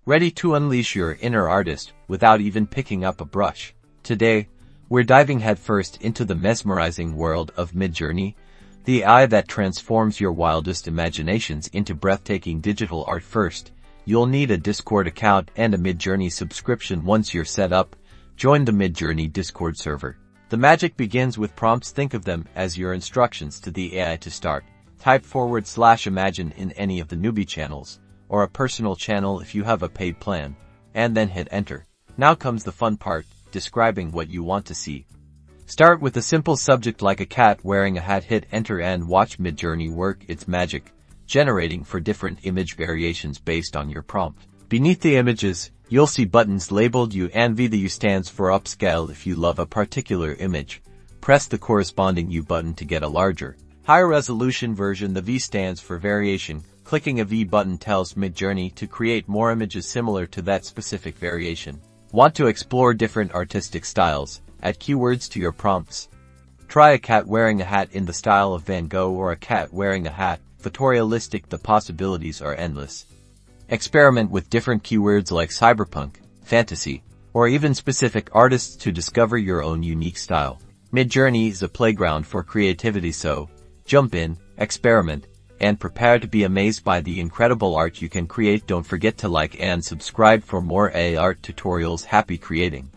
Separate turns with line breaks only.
ready to unleash your inner artist without even picking up a brush. Today, we're diving headfirst into the mesmerizing world of Midjourney, the AI that transforms your wildest imaginations into breathtaking digital art. First, you'll need a Discord account and a Midjourney subscription. Once you're set up, join the Midjourney Discord server. The magic begins with prompts. Think of them as your instructions to the AI to start. Type /imagine in any of the newbie channels, or a personal channel if you have a paid plan, and then hit enter. Now comes the fun part, describing what you want to see. Start with a simple subject like a cat wearing a hat. Hit enter and watch Midjourney work its magic, generating for different image variations based on your prompt. Beneath the images, you'll see buttons labeled U and V. The U stands for upscale. If you love a particular image, press the corresponding U button to get a larger, higher resolution version. The V stands for variation. Clicking a V button tells Midjourney to create more images similar to that specific variation. Want to explore different artistic styles? Add keywords to your prompts. Try a cat wearing a hat in the style of Van Gogh or a cat wearing a hat. Photorealistic. The possibilities are endless. Experiment with different keywords like cyberpunk, fantasy, or even specific artists to discover your own unique style. Midjourney is a playground for creativity, so jump in, experiment, and prepare to be amazed by the incredible art you can create. Don't forget to like and subscribe for more AI art tutorials. Happy creating!